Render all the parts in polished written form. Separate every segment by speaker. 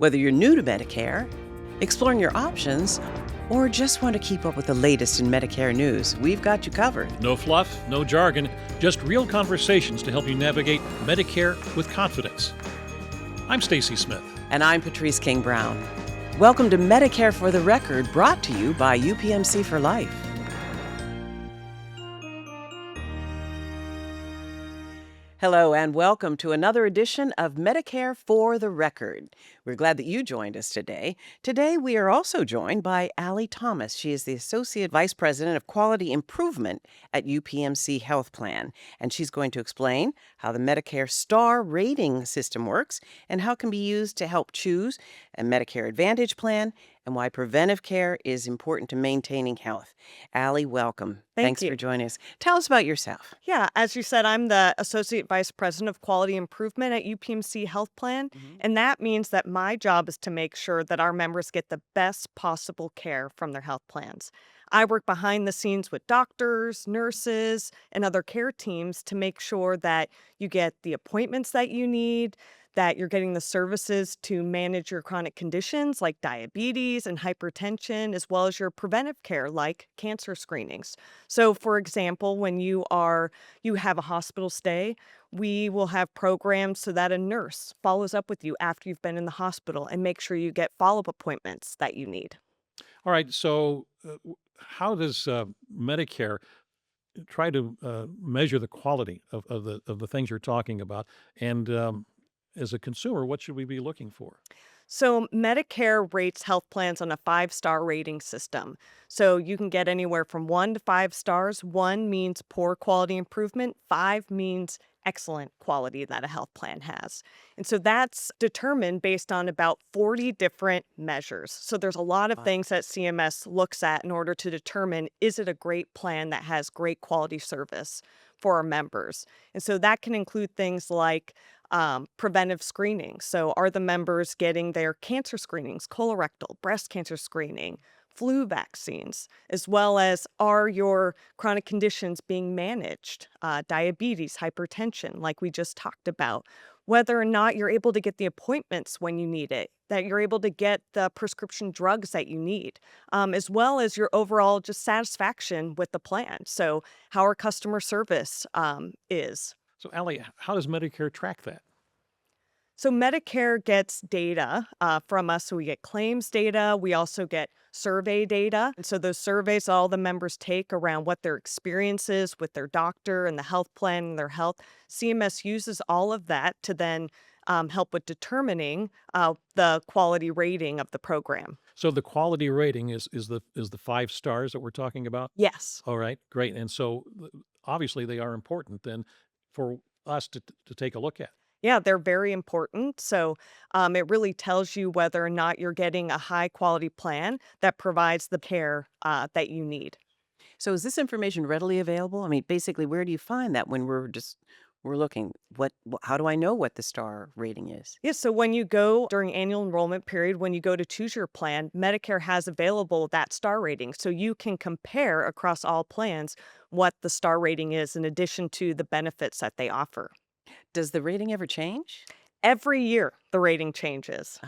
Speaker 1: Whether you're new to Medicare, exploring your options, or just want to keep up with the latest in Medicare news, we've got you covered.
Speaker 2: No fluff, no jargon, just real conversations to help you navigate Medicare with confidence. I'm Stacy Smith.
Speaker 1: And I'm Patrice King-Brown. Welcome to Medicare for the Record, brought to you by UPMC for Life. Hello and welcome to another edition of Medicare for the Record. We're glad that you joined us today. Today we are also joined by Allie Thomas. She is the Associate Vice President of Quality Improvement at UPMC Health Plan, and she's going to explain how the Medicare Star Rating system works and how it can be used to help choose a Medicare Advantage plan and why preventive care is important to maintaining health. Allie, welcome. Thanks for joining us. Tell us about yourself.
Speaker 3: Yeah, as you said, I'm the Associate Vice President of Quality Improvement at UPMC Health Plan, and that means that my job is to make sure that our members get the best possible care from their health plans. I work behind the scenes with doctors, nurses, and other care teams to make sure that you get the appointments that you need, that you're getting the services to manage your chronic conditions like diabetes and hypertension, as well as your preventive care like cancer screenings. So, for example, when you have a hospital stay, we will have programs so that a nurse follows up with you after you've been in the hospital and make sure you get follow-up appointments that you need.
Speaker 2: All right, so how does Medicare try to measure the quality of the things you're talking about? And as a consumer, what should we be looking for?
Speaker 3: So Medicare rates health plans on a 5-star rating system. So you can get anywhere from 1 to 5 stars. 1 means poor quality improvement. 5 means excellent quality that a health plan has. And so that's determined based on about 40 different measures. So there's a lot of things that CMS looks at in order to determine, is it a great plan that has great quality service for our members? And so that can include things like preventive screening. So are the members getting their cancer screenings, colorectal, breast cancer screening, flu vaccines, as well as are your chronic conditions being managed, diabetes, hypertension, like we just talked about, whether or not you're able to get the appointments when you need it, that you're able to get the prescription drugs that you need, as well as your overall just satisfaction with the plan. So how our customer service is.
Speaker 2: So, Allie, how does Medicare track that?
Speaker 3: So Medicare gets data from us. So we get claims data. We also get survey data. And so those surveys all the members take around what their experience is with their doctor and the health plan and their health. CMS uses all of that to then help with determining the quality rating of the program.
Speaker 2: So the quality rating is the 5 stars that we're talking about?
Speaker 3: Yes.
Speaker 2: All right, great. And so obviously they are important then for us to take a look at.
Speaker 3: Yeah, they're very important. So it really tells you whether or not you're getting a high quality plan that provides the care that you need.
Speaker 1: So is this information readily available? I mean, basically, where do you find that when we're looking? How do I know what the star rating is?
Speaker 3: Yeah, so when you go during annual enrollment period, when you go to choose your plan, Medicare has available that star rating. So you can compare across all plans what the star rating is in addition to the benefits that they offer.
Speaker 1: Does the rating ever change?
Speaker 3: Every year, the rating changes.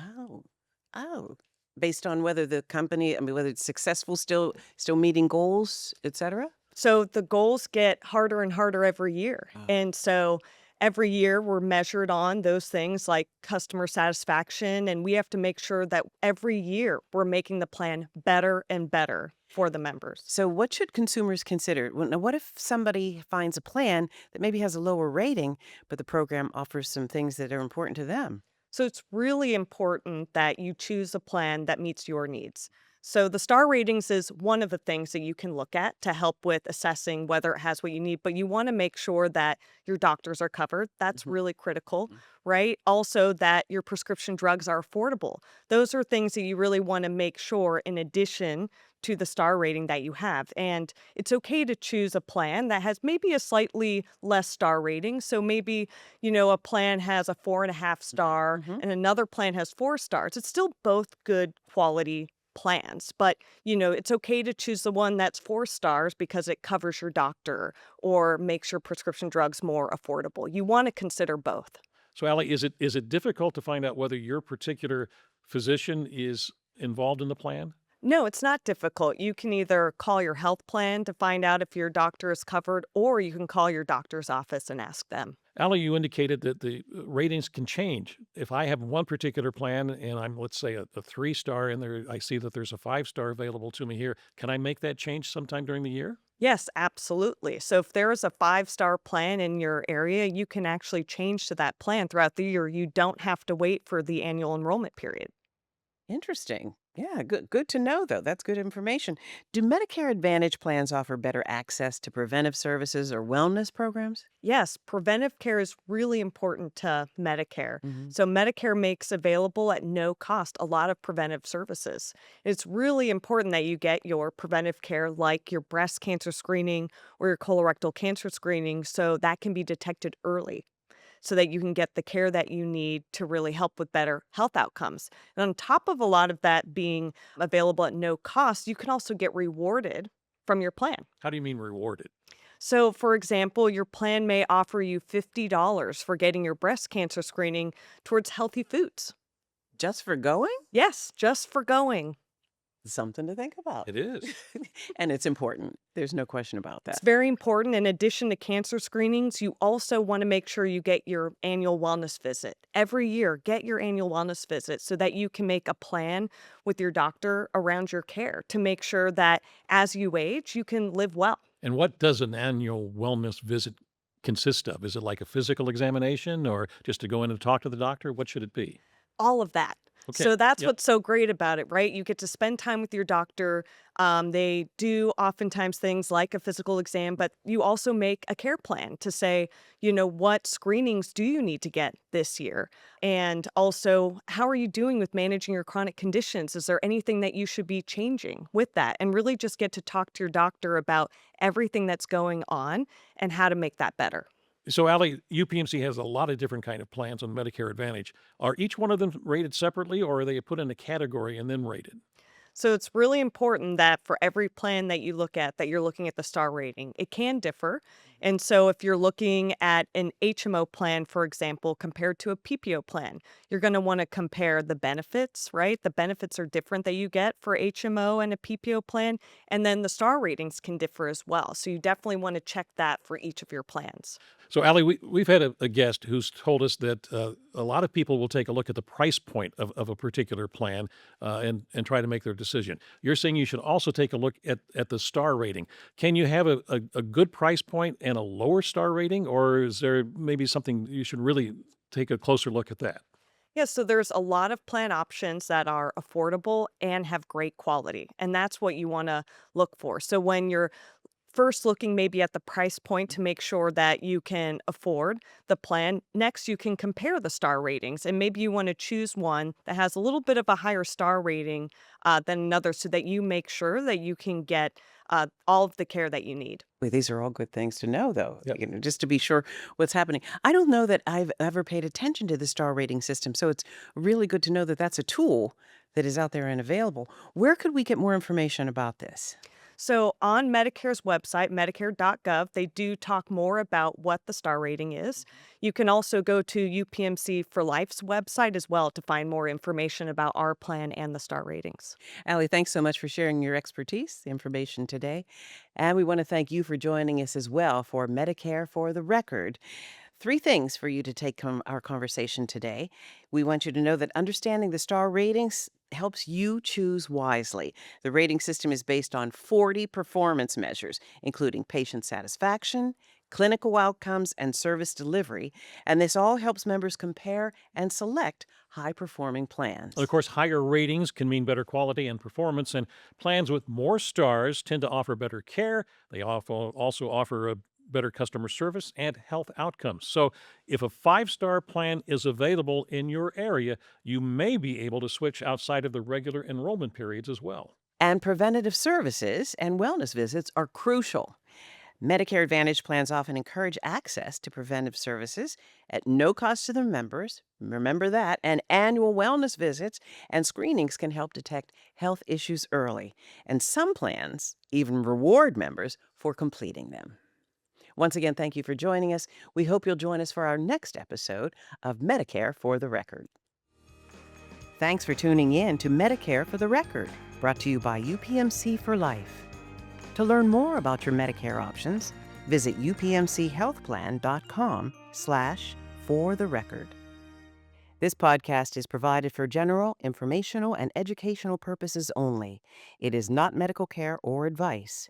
Speaker 1: Oh. Based on whether the company, whether it's successful, still meeting goals, et cetera?
Speaker 3: So the goals get harder and harder every year. And so every year we're measured on those things like customer satisfaction, and we have to make sure that every year we're making the plan better and better for the members.
Speaker 1: So what should consumers consider? Now, what if somebody finds a plan that maybe has a lower rating, but the program offers some things that are important to them?
Speaker 3: So it's really important that you choose a plan that meets your needs. So the star ratings is one of the things that you can look at to help with assessing whether it has what you need, but you want to make sure that your doctors are covered. That's really critical, right? Also that your prescription drugs are affordable. Those are things that you really want to make sure in addition to the star rating that you have. And it's okay to choose a plan that has maybe a slightly less star rating. So maybe, a plan has a 4.5 star and another plan has 4 stars. It's still both good quality plans, but it's okay to choose the one that's 4 stars because it covers your doctor or makes your prescription drugs more affordable. You want to consider both.
Speaker 2: So, Allie, is it difficult to find out whether your particular physician is involved in the plan?
Speaker 3: No, it's not difficult. You can either call your health plan to find out if your doctor is covered, or you can call your doctor's office and ask them.
Speaker 2: Ali, you indicated that the ratings can change. If I have one particular plan and I'm, let's say, a 3-star, and there I see that there's a 5-star available to me here, can I make that change sometime during the year?
Speaker 3: Yes, absolutely. So if there is a 5-star plan in your area, you can actually change to that plan throughout the year. You don't have to wait for the annual enrollment period.
Speaker 1: Interesting. Yeah, good to know though. That's good information. Do Medicare Advantage plans offer better access to preventive services or wellness programs?
Speaker 3: Yes, preventive care is really important to Medicare.
Speaker 1: Hmm.
Speaker 3: So, Medicare makes available at no cost a lot of preventive services. It's really important that you get your preventive care, like your breast cancer screening or your colorectal cancer screening, so that can be detected early, so that you can get the care that you need to really help with better health outcomes. And on top of a lot of that being available at no cost, you can also get rewarded from your plan.
Speaker 2: How do you mean rewarded?
Speaker 3: So, for example, your plan may offer you $50 for getting your breast cancer screening towards healthy foods.
Speaker 1: Just for going?
Speaker 3: Yes, just for going.
Speaker 1: Something to think about.
Speaker 2: It is.
Speaker 1: And it's important. There's no question about
Speaker 3: It's
Speaker 1: that.
Speaker 3: very important. In addition to cancer screenings, you also want to make sure you get your annual wellness visit. Every year, get your annual wellness visit so that you can make a plan with your doctor around your care to make sure that as you age, you can live well.
Speaker 2: And what does an annual wellness visit consist of? Is it like a physical examination or just to go in and talk to the doctor? What should it be?
Speaker 3: All of that.
Speaker 2: Okay.
Speaker 3: So that's
Speaker 2: Yep.
Speaker 3: what's so great about it, right? You get to spend time with your doctor. They do oftentimes things like a physical exam, but you also make a care plan to say, what screenings do you need to get this year? And also, how are you doing with managing your chronic conditions? Is there anything that you should be changing with that? And really just get to talk to your doctor about everything that's going on and how to make that better.
Speaker 2: So, Ali, UPMC has a lot of different kind of plans on Medicare Advantage. Are each one of them rated separately, or are they put in a category and then rated?
Speaker 3: So it's really important that for every plan that you look at, that you're looking at the star rating. It can differ. And so if you're looking at an HMO plan, for example, compared to a PPO plan, you're going to want to compare the benefits, right? The benefits are different that you get for HMO and a PPO plan. And then the star ratings can differ as well. So you definitely want to check that for each of your plans.
Speaker 2: So, Ali, we've had a guest who's told us that a lot of people will take a look at the price point of a particular plan and try to make their decision. You're saying you should also take a look at the star rating. Can you have a good price point and a lower star rating, or is there maybe something you should really take a closer look at that?
Speaker 3: Yeah, so there's a lot of plan options that are affordable and have great quality. And that's what you want to look for. So when you're first looking maybe at the price point to make sure that you can afford the plan. Next, you can compare the star ratings, and maybe you want to choose one that has a little bit of a higher star rating than another so that you make sure that you can get all of the care that you need.
Speaker 1: Well, these are all good things to know, though,
Speaker 2: Yep.
Speaker 1: just to be sure what's happening. I don't know that I've ever paid attention to the star rating system, so it's really good to know that that's a tool that is out there and available. Where could we get more information about this?
Speaker 3: So on Medicare's website, medicare.gov, they do talk more about what the star rating is. You can also go to UPMC for Life's website as well to find more information about our plan and the star ratings.
Speaker 1: Allie, thanks so much for sharing your expertise, the information today. And we want to thank you for joining us as well for Medicare for the Record. Three things for you to take from our conversation today. We want you to know that understanding the star ratings helps you choose wisely. The rating system is based on 40 performance measures, including patient satisfaction, clinical outcomes, and service delivery. And this all helps members compare and select high performing plans.
Speaker 2: And of course, higher ratings can mean better quality and performance, and plans with more stars tend to offer better care. They also offer a better customer service and health outcomes. So, if a 5-star plan is available in your area, you may be able to switch outside of the regular enrollment periods as well.
Speaker 1: And preventative services and wellness visits are crucial. Medicare Advantage plans often encourage access to preventive services at no cost to the members. Remember that. And annual wellness visits and screenings can help detect health issues early. And some plans even reward members for completing them. Once again, thank you for joining us. We hope you'll join us for our next episode of Medicare for the Record. Thanks for tuning in to Medicare for the Record, brought to you by UPMC for Life. To learn more about your Medicare options, visit upmchealthplan.com/for the record. This podcast is provided for general, informational, and educational purposes only. It is not medical care or advice.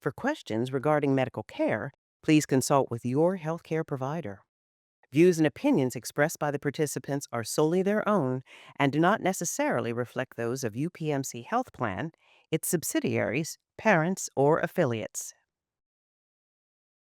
Speaker 1: For questions regarding medical care, please consult with your healthcare provider. Views and opinions expressed by the participants are solely their own and do not necessarily reflect those of UPMC Health Plan, its subsidiaries, parents, or affiliates.